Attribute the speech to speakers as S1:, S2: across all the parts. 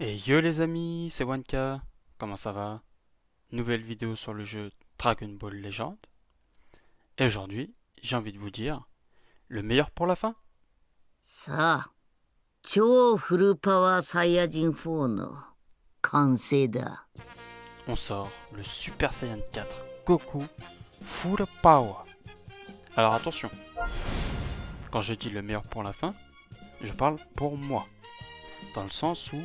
S1: Et yo les amis, c'est Wanka, comment ça va? Nouvelle vidéo sur le jeu Dragon Ball Legend. Et aujourd'hui, j'ai envie de vous dire, le meilleur pour la fin.
S2: さあ、超フルパワーサイヤ人4の完成だ。
S1: On sort le Super Saiyan 4 Goku Full Power. Alors attention, quand je dis le meilleur pour la fin, je parle pour moi. Dans le sens où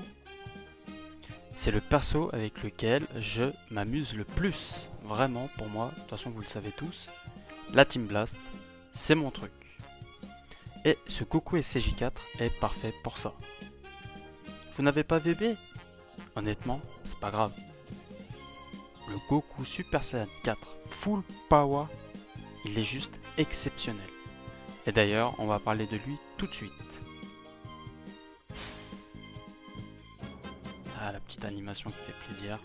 S1: c'est le perso avec lequel je m'amuse le plus. Vraiment pour moi, de toute façon vous le savez tous, la Team Blast, c'est mon truc. Et ce Goku SCJ4 est parfait pour ça. Vous n'avez pas VB? Honnêtement, c'est pas grave. Le Goku Super Saiyan 4 Full Power, il est juste exceptionnel. Et d'ailleurs, on va parler de lui tout de suite. Ah, la petite animation qui fait plaisir.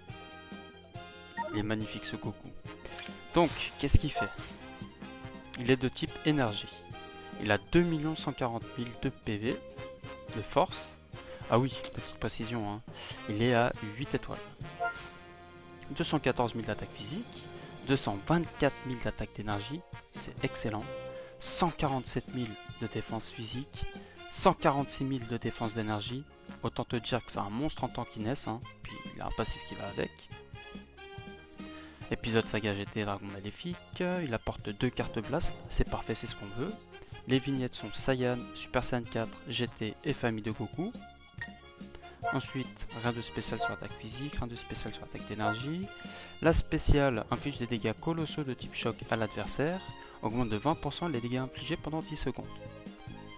S1: Il est magnifique ce Goku. Donc, qu'est-ce qu'il fait? Il est de type énergie. Il a 2 140 000 de PV, de force. Ah oui, petite précision, hein. Il est à 8 étoiles. 214 000 d'attaque physique, 224 000 d'attaque d'énergie, c'est excellent. 147 000 de défense physique, 146 000 de défense d'énergie. Autant te dire que c'est un monstre en tankiness, hein. Puis il a un passif qui va avec. Épisode Saga GT Dragon Maléfique, il apporte 2 cartes Blast, c'est parfait, c'est ce qu'on veut. Les vignettes sont Saiyan, Super Saiyan 4, GT et famille de Goku. Ensuite, rien de spécial sur l'attaque physique, rien de spécial sur l'attaque d'énergie. La spéciale inflige des dégâts colossaux de type choc à l'adversaire, augmente de 20% les dégâts infligés pendant 10 secondes.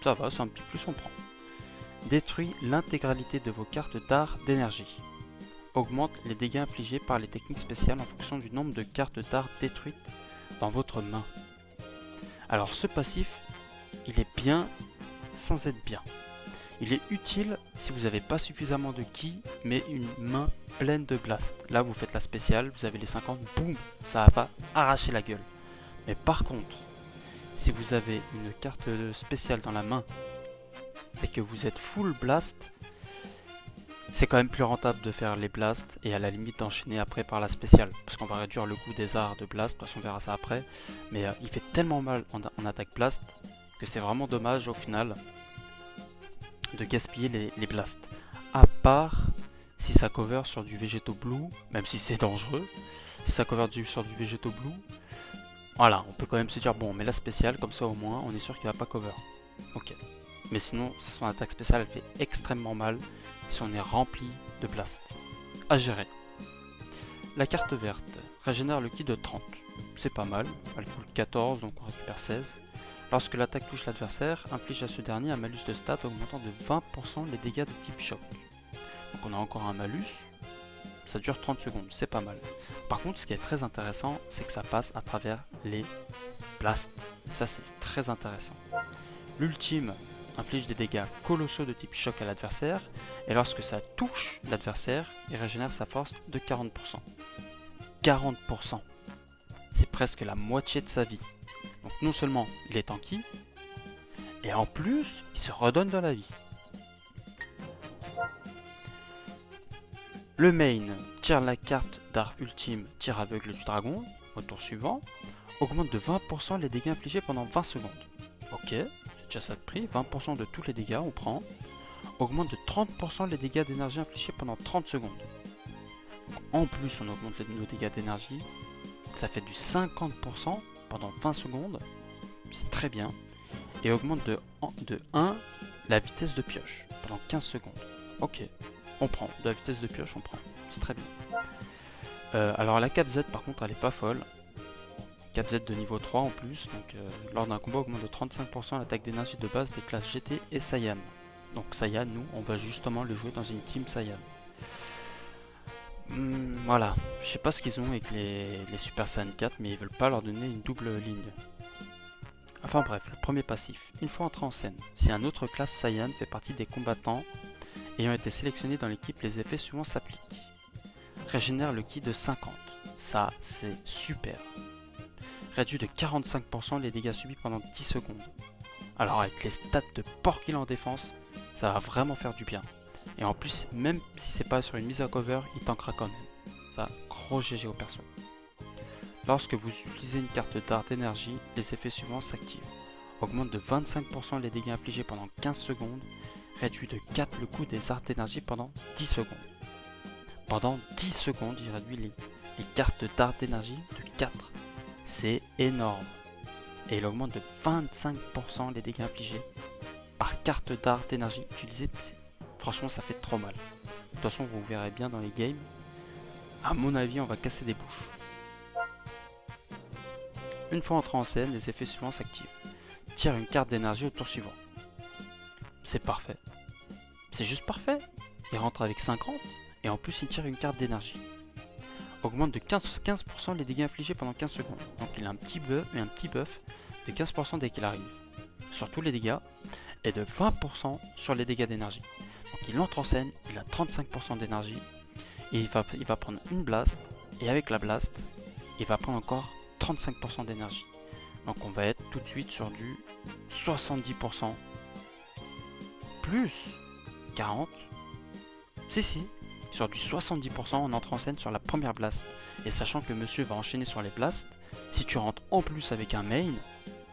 S1: Ça va, c'est un petit plus, on prend. Détruit l'intégralité de vos cartes d'art d'énergie. Augmente les dégâts infligés par les techniques spéciales en fonction du nombre de cartes d'art détruites dans votre main. Alors ce passif, il est bien sans être bien. Il est utile si vous n'avez pas suffisamment de ki, mais une main pleine de blast. Là, vous faites la spéciale, vous avez les 50, boum, ça va pas arracher la gueule. Mais par contre, si vous avez une carte spéciale dans la main et que vous êtes full blast, c'est quand même plus rentable de faire les blasts et à la limite d'enchaîner après par la spéciale. Parce qu'on va réduire le coût des arts de blast, de toute façon on verra ça après. Mais il fait tellement mal en attaque blast que c'est vraiment dommage au final de gaspiller les blasts. À part si ça cover sur du Végéto Blue, même si c'est dangereux. Si ça cover sur du Végéto Blue, voilà, on peut quand même se dire bon, on met la spéciale, comme ça au moins on est sûr qu'il va pas cover. Ok. Mais sinon, son attaque spéciale elle fait extrêmement mal si on est rempli de blast. À gérer. La carte verte régénère le ki de 30. C'est pas mal, elle coûte 14 donc on récupère 16. Lorsque l'attaque touche l'adversaire, inflige à ce dernier un malus de stats augmentant de 20% les dégâts de type choc. Donc on a encore un malus, ça dure 30 secondes, c'est pas mal. Par contre, ce qui est très intéressant, c'est que ça passe à travers les blasts. Ça, c'est très intéressant. L'ultime inflige des dégâts colossaux de type choc à l'adversaire, et lorsque ça touche l'adversaire, il régénère sa force de 40%. 40%, c'est presque la moitié de sa vie. Donc non seulement il est tanky, et en plus, il se redonne de la vie. Le main tire la carte d'art ultime tir aveugle du dragon, au tour suivant, augmente de 20% les dégâts infligés pendant 20 secondes. Ok, c'est déjà ça de prix, 20% de tous les dégâts, on prend. Augmente de 30% les dégâts d'énergie infligés pendant 30 secondes. Donc, en plus, on augmente nos dégâts d'énergie, ça fait du 50% pendant 20 secondes, c'est très bien. Et augmente de 1 la vitesse de pioche pendant 15 secondes. Ok, on prend, de la vitesse de pioche on prend, c'est très bien. Alors la cap Z par contre elle est pas folle. Cap Z de niveau 3 en plus, donc lors d'un combat augmente de 35% l'attaque d'énergie de base des classes GT et Saiyan. Donc Saiyan, nous on va justement le jouer dans une team Saiyan. Voilà, je sais pas ce qu'ils ont avec les Super Saiyan 4, mais ils veulent pas leur donner une double ligne. Enfin bref, le premier passif. Une fois entré en scène, si un autre classe Saiyan fait partie des combattants ayant été sélectionnés dans l'équipe, les effets suivants s'appliquent. Régénère le ki de 50. Ça, c'est super. Réduit de 45% les dégâts subis pendant 10 secondes. Alors avec les stats de Porkil en défense, ça va vraiment faire du bien. Et en plus, même si c'est pas sur une mise à cover, il tankera quand même. Ça, gros GG au perso. Lorsque vous utilisez une carte d'art d'énergie, les effets suivants s'activent. Augmente de 25% les dégâts infligés pendant 15 secondes. Réduit de 4 le coût des arts d'énergie pendant 10 secondes. Pendant 10 secondes, il réduit les cartes d'art d'énergie de 4. C'est énorme. Et il augmente de 25% les dégâts infligés par carte d'art d'énergie utilisée. Franchement, ça fait trop mal. De toute façon, vous verrez bien dans les games. À mon avis, on va casser des bouches. Une fois entré en scène, les effets suivants s'activent. Tire une carte d'énergie au tour suivant. C'est parfait. C'est juste parfait. Il rentre avec 50 et en plus il tire une carte d'énergie. Augmente de 15% les dégâts infligés pendant 15 secondes. Donc il a un petit buff de 15% dès qu'il arrive sur tous les dégâts et de 20% sur les dégâts d'énergie. Donc il entre en scène, il a 35% d'énergie et il va prendre une blast et avec la blast, il va prendre encore 35% d'énergie. Donc on va être tout de suite sur du 70%. Plus 40. Si. Sur du 70% en entrant en scène sur la première blast. Et sachant que monsieur va enchaîner sur les blasts, si tu rentres en plus avec un main,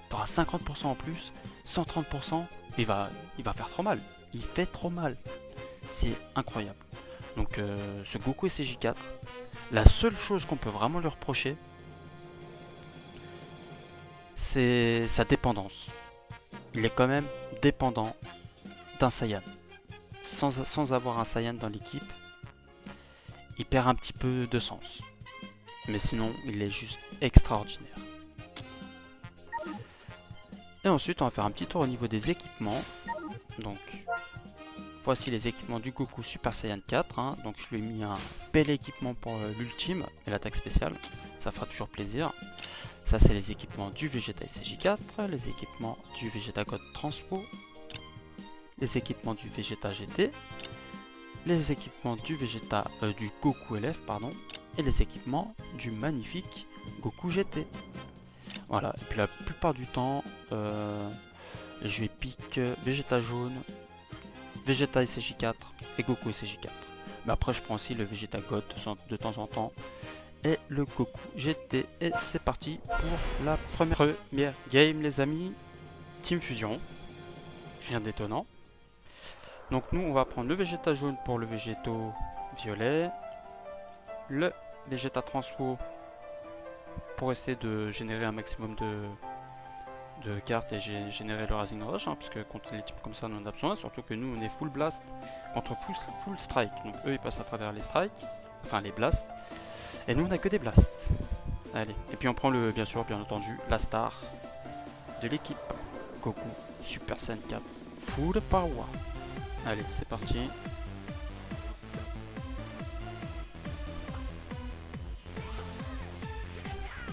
S1: tu auras 50% en plus, 130%, il va faire trop mal. Il fait trop mal. C'est incroyable. Donc ce Goku SCJ4, la seule chose qu'on peut vraiment lui reprocher, c'est sa dépendance. Il est quand même dépendant d'un Saiyan. Sans avoir un Saiyan dans l'équipe, il perd un petit peu de sens. Mais sinon, il est juste extraordinaire. Et ensuite, on va faire un petit tour au niveau des équipements. Donc, voici les équipements du Goku Super Saiyan 4. Hein. Donc, je lui ai mis un bel équipement pour l'ultime et l'attaque spéciale. Ça fera toujours plaisir. Ça, c'est les équipements du Vegeta SCJ4, les équipements du Vegeta God Transpo, les équipements du Vegeta GT, les équipements du du Goku LF, pardon, et les équipements du magnifique Goku GT. Voilà, et puis la plupart du temps, je vais pique Vegeta jaune, Vegeta SCJ4 et Goku SCJ4. Mais après, je prends aussi le Vegeta God de temps en temps et le Goku GT. Et c'est parti pour la première game, les amis. Team Fusion, rien d'étonnant. Donc nous on va prendre le Vegeta jaune pour le Végéto violet, le Vegeta Transpo pour essayer de générer un maximum de cartes et générer le Rising Rush, hein, parce que contre les types comme ça on en a besoin, surtout que nous on est full blast contre full strike, donc eux ils passent à travers les strikes, enfin les blasts, et nous on a que des blasts. Allez, et puis on prend bien sûr bien entendu la star de l'équipe, Goku Super Saiyan 4 Full Power. Allez, c'est parti.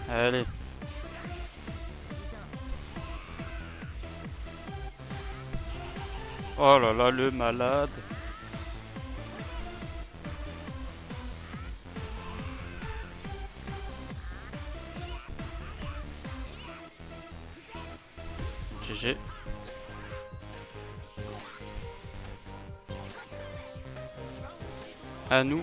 S1: Allez. Oh là là, le malade. GG. À nous.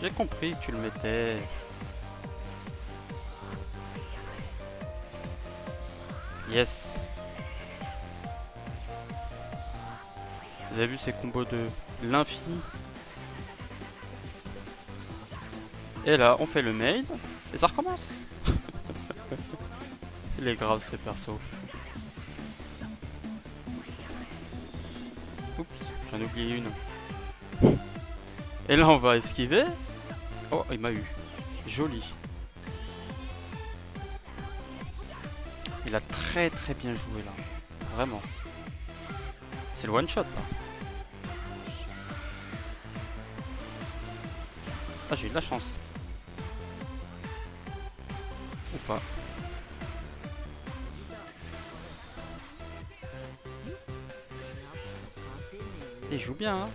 S1: J'ai compris que tu le mettais. Yes. Vous avez vu ces combos de l'infini? Et là, on fait le main et ça recommence. Il est grave ce perso. Oups, j'en ai oublié une. Et là, on va esquiver. Oh, il m'a eu. Joli. Il a très bien joué là. Vraiment. C'est le one shot là. Ah, j'ai eu de la chance. Ou pas. Il joue bien, hein.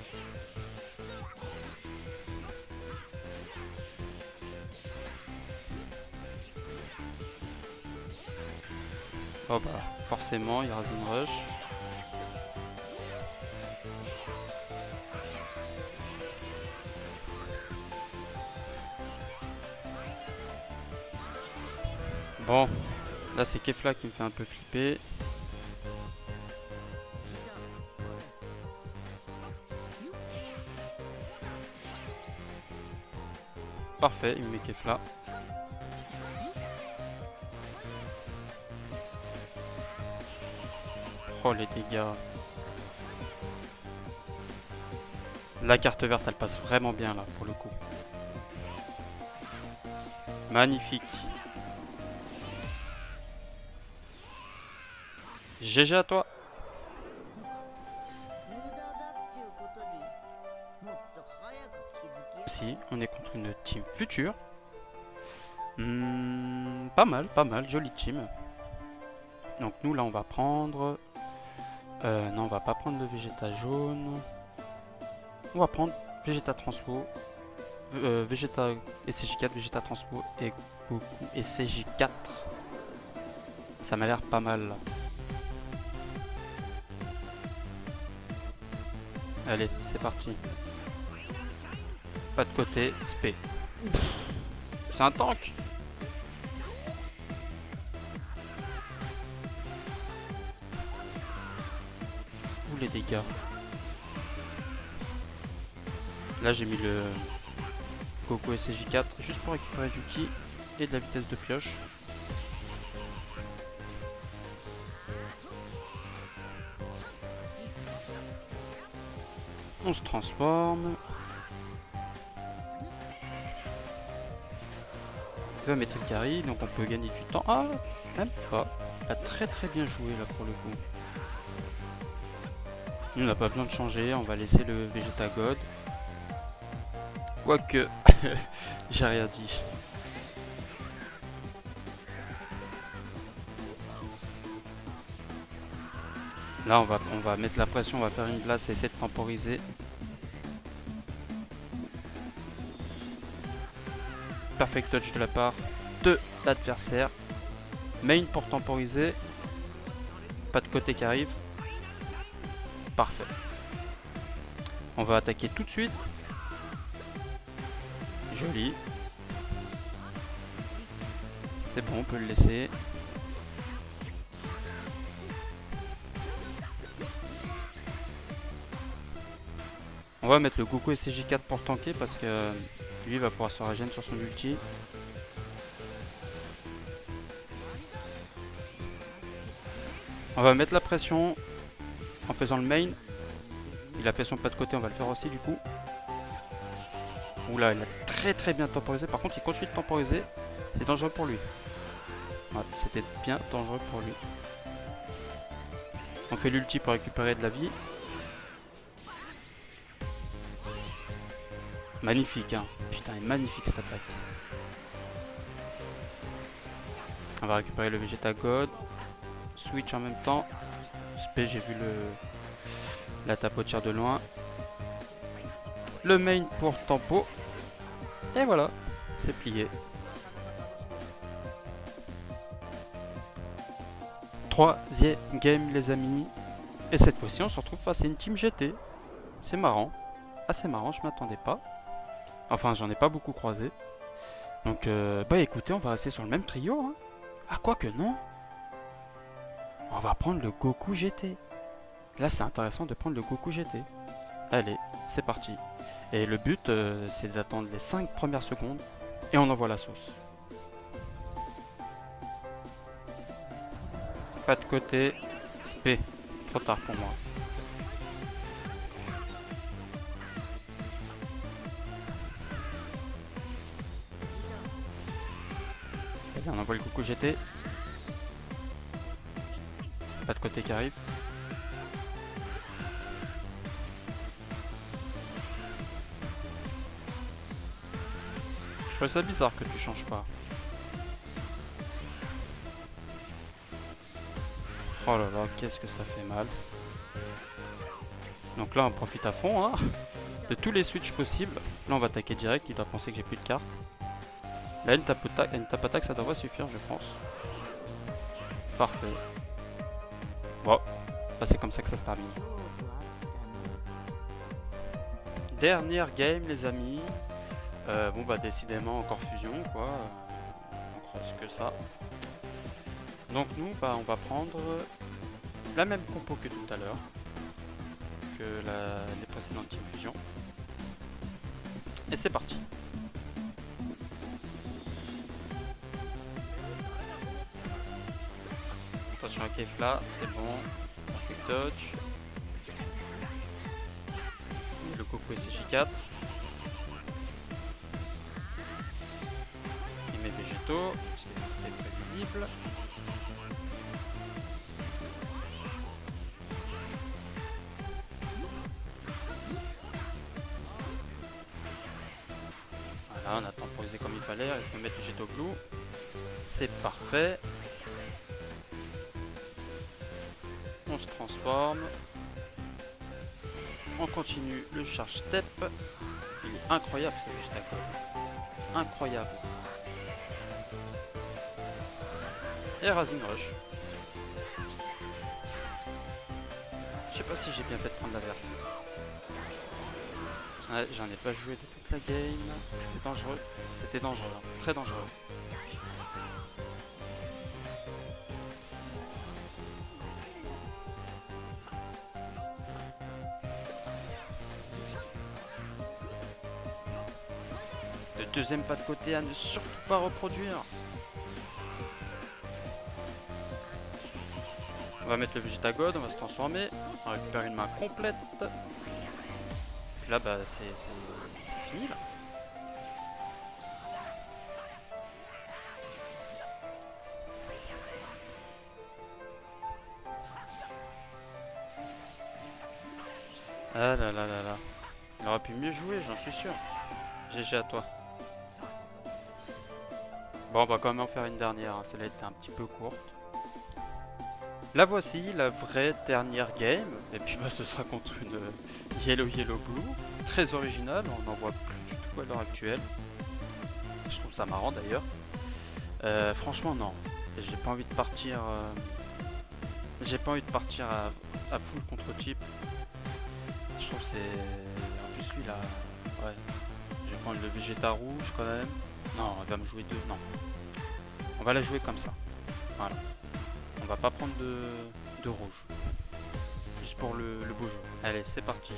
S1: Oh bah, forcément, il rase une rush. Bon, là c'est Kefla qui me fait un peu flipper. Parfait, il me met Kefla. Oh les dégâts. La carte verte elle passe vraiment bien là pour le coup. Magnifique. GG à toi. Si, on est contre une team future. Pas mal, jolie team. Donc nous là on va prendre... non on va pas prendre le Vegeta jaune. On va prendre Vegeta Transpo. Vegeta et CJ4, Vegeta Transpo et Goku et CJ4. Ça m'a l'air pas mal là. Allez, c'est parti. Pas de côté, spé. C'est un tank. Ouh les dégâts. Là j'ai mis le Goku SCJ4 juste pour récupérer du ki et de la vitesse de pioche. On se transforme. Il va mettre le carry, donc on peut gagner du temps. Ah, même pas. Il a très bien joué là pour le coup. Nous on n'a pas besoin de changer, on va laisser le Vegeta God. Quoique, j'ai rien dit. Là on va mettre la pression, on va faire une glace et essayer de temporiser. Perfect touch de la part de l'adversaire. Main pour temporiser. Pas de côté qui arrive. Parfait. On va attaquer tout de suite. Joli. C'est bon, on peut le laisser. On va mettre le Goku SCJ4 pour tanker parce que lui va pouvoir se régénérer sur son ulti. On va mettre la pression en faisant le main. Il a fait son pas de côté, on va le faire aussi du coup. Oula, il a très bien temporisé. Par contre, il continue de temporiser. C'est dangereux pour lui. Ouais, c'était bien dangereux pour lui. On fait l'ulti pour récupérer de la vie. Magnifique, hein. Putain, elle est magnifique cette attaque. On va récupérer le Vegeta God. Switch en même temps. Spé, j'ai vu la tapotière de loin. Le main pour tempo. Et voilà, c'est plié. 3e game les amis. Et cette fois-ci on se retrouve face à une team GT. C'est marrant. Assez marrant, je m'attendais pas. Enfin j'en ai pas beaucoup croisé. Donc bah écoutez, on va rester sur le même trio. Hein. Ah quoi que non. On va prendre le Goku GT. Là c'est intéressant de prendre le Goku GT. Allez, c'est parti. Et le but c'est d'attendre les 5 premières secondes. Et on envoie la sauce. Pas de côté. Spé. Trop tard pour moi. Allez, on envoie le Goku GT. Pas de côté qui arrive. Je trouve ça bizarre que tu changes pas. Oh là là, qu'est-ce que ça fait mal. Donc là on profite à fond hein, de tous les switches possibles. Là on va attaquer direct, il doit penser que j'ai plus de cartes. Là une tape attaque ça devrait suffire je pense. Parfait. Bon, bah, c'est comme ça que ça se termine. Dernière game les amis. Bon bah décidément encore fusion quoi. On croise que ça. Donc nous bah on va prendre la même compo que tout à l'heure. Que les précédentes team fusion. Et c'est parti. Attention à Kef là, c'est bon. Quick dodge. Le Goku SJ4. Et mes végétaux, ce qui est très prévisible. Voilà, on a temporisé comme il fallait, reste me mettre le Jeto Blue. C'est parfait. On se transforme. On continue le charge step. Il est incroyable ce Vegetacle. Incroyable. Et Rising Rush. Je sais pas si j'ai bien fait de prendre la verte. Ouais, j'en ai pas joué de toute la game. C'est dangereux. C'était dangereux, hein. Très dangereux. Le deuxième pas de côté à ne surtout pas reproduire. On va mettre le Vegeta-God, on va se transformer. On récupère une main complète. Puis là, bah, c'est fini là. Ah là là là là. Il aurait pu mieux jouer, j'en suis sûr. GG à toi. Bon, on va quand même en faire une dernière. Hein. Celle-là était un petit peu courte. La voici, la vraie dernière game. Et puis bah, ce sera contre une Yellow Blue. Très originale, on n'en voit plus du tout à l'heure actuelle. Je trouve ça marrant d'ailleurs. Franchement non. J'ai pas envie de partir. J'ai pas envie de partir à full contre type. Je trouve que c'est. En plus lui là. Ouais. Je vais prendre le Vegeta rouge quand même. Non, il va me jouer deux. Non. On va la jouer comme ça. Voilà. On va pas prendre de rouge. Juste pour le beau jeu. Allez, c'est parti.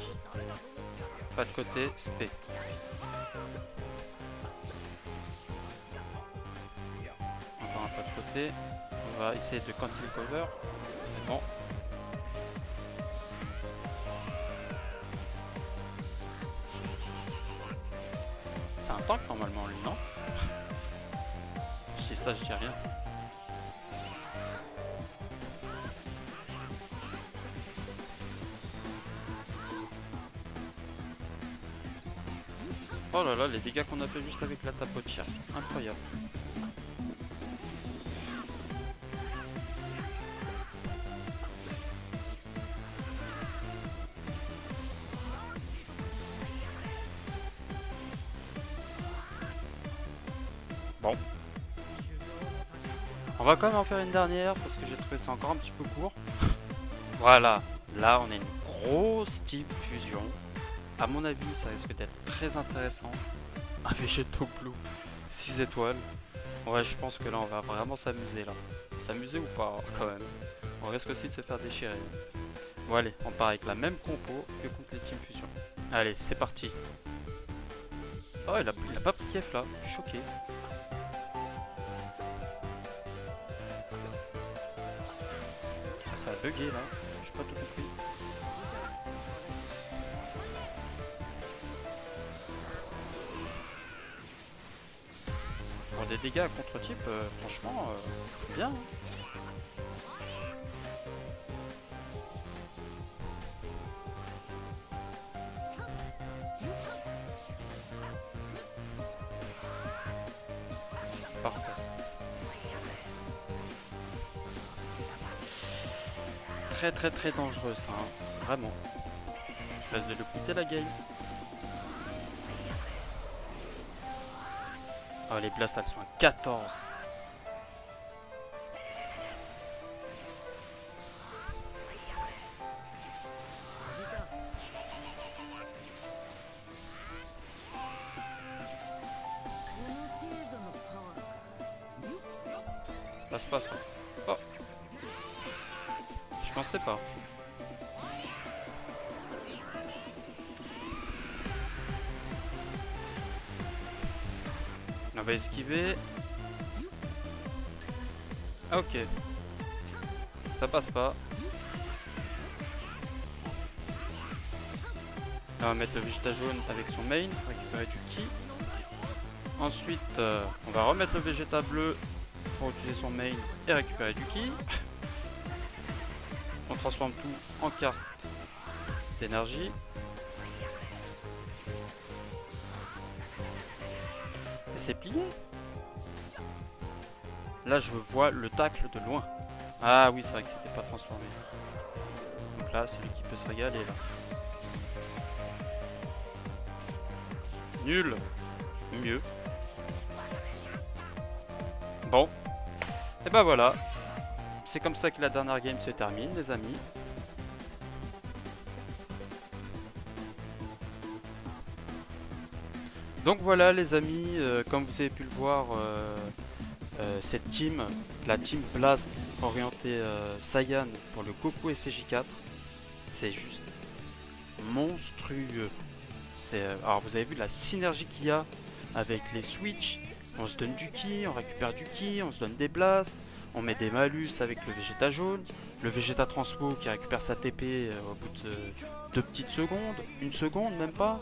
S1: Pas de côté, SP. Encore un pas de côté. On va essayer de cancel cover. C'est bon. C'est un tank normalement lui, non? Je dis ça, je dis rien. Oh là là, les dégâts qu'on a fait juste avec la tapotière. Incroyable. Bon. On va quand même en faire une dernière parce que j'ai trouvé ça encore un petit peu court. Voilà. Là, on a une grosse type fusion. À mon avis, ça risque d'être très intéressant. Un Végéto Blue, 6 étoiles. Ouais, je pense que là, on va vraiment s'amuser là. S'amuser ou pas, quand même. On risque aussi de se faire déchirer. Bon, allez, on part avec la même compo que contre les Team Fusion. Allez, c'est parti. Oh, il a pas pris Kef là. Je suis choqué. Ça a bugué là. J'ai pas tout compris. Pour des dégâts à contre-type, franchement, bien. Parfait. Très dangereux ça, hein. Vraiment. Reste de le coûter la game. Oh, les blasts elles sont à 14. passe pas ça. Oh. Je pensais pas. On va esquiver. Ah, ok. Ça passe pas. Là, on va mettre le Vegeta jaune avec son main, récupérer du ki. Ensuite, on va remettre le Vegeta bleu pour utiliser son main et récupérer du ki. On transforme tout en carte d'énergie. Et c'est plié. Là, je vois le tacle de loin. Ah oui, c'est vrai que c'était pas transformé. Donc là, celui qui peut se régaler là. Nul. Mieux. Bon. Et bah voilà. C'est comme ça que la dernière game se termine, les amis. Donc voilà, les amis, comme vous avez pu le voir, cette team, la team Blast orientée Saiyan pour le Goku SCJ4, c'est juste monstrueux. Alors vous avez vu la synergie qu'il y a avec les switch. On se donne du ki, on récupère du ki, on se donne des blasts, on met des malus avec le Vegeta jaune, le Vegeta Transpo qui récupère sa TP au bout de 2 petites secondes, 1 seconde même pas.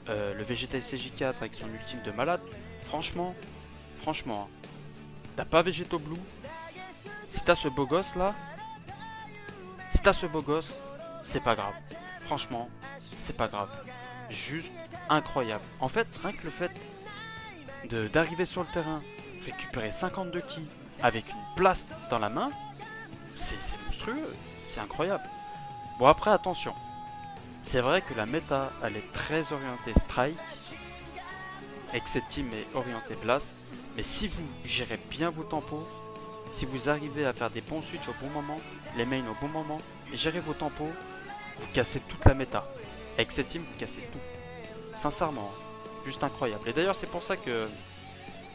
S1: Le Vegeta SCJ4 avec son ultime de malade. Franchement, hein. T'as pas Vegeto Blue. Si t'as ce beau gosse là, c'est pas grave. Franchement, c'est pas grave. Juste incroyable. En fait, rien que le fait d'arriver sur le terrain, récupérer 52 ki avec une blast dans la main, c'est monstrueux. C'est incroyable. Bon, après, attention. C'est vrai que la méta, elle est très orientée strike et que cette team est orientée blast. Mais si vous gérez bien vos tempos, si vous arrivez à faire des bons switches au bon moment, les mains au bon moment, et gérez vos tempos, vous cassez toute la méta. Avec cette team, vous cassez tout. Sincèrement, juste incroyable. Et d'ailleurs, c'est pour ça que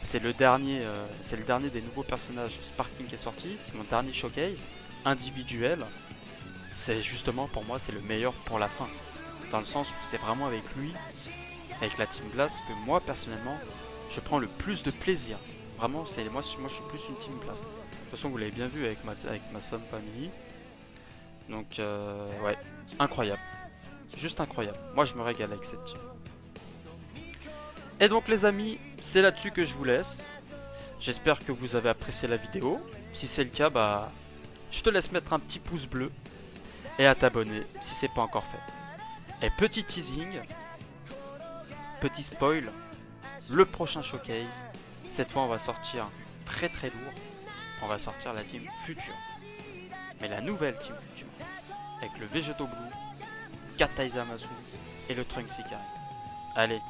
S1: c'est le dernier des nouveaux personnages Sparking qui est sorti. C'est mon dernier showcase individuel. C'est justement pour moi, c'est le meilleur pour la fin. Dans le sens où c'est vraiment avec lui, avec la Team Blast, que moi personnellement, je prends le plus de plaisir. Vraiment, moi je suis plus une Team Blast. De toute façon, vous l'avez bien vu avec ma Somme Family. Donc, ouais, incroyable. Juste incroyable. Moi, je me régale avec cette team. Et donc, les amis, c'est là-dessus que je vous laisse. J'espère que vous avez apprécié la vidéo. Si c'est le cas, bah, je te laisse mettre un petit pouce bleu et à t'abonner si c'est pas encore fait. Et petit teasing, petit spoil, le prochain showcase, cette fois on va sortir très très lourd. On va sortir la team Future. Mais la nouvelle team Future. Avec le Vegeto Blue, Katai Zamasu et le Trunks Ikari. Allez,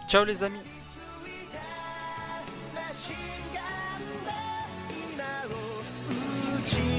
S1: ciao les amis!
S3: Uchi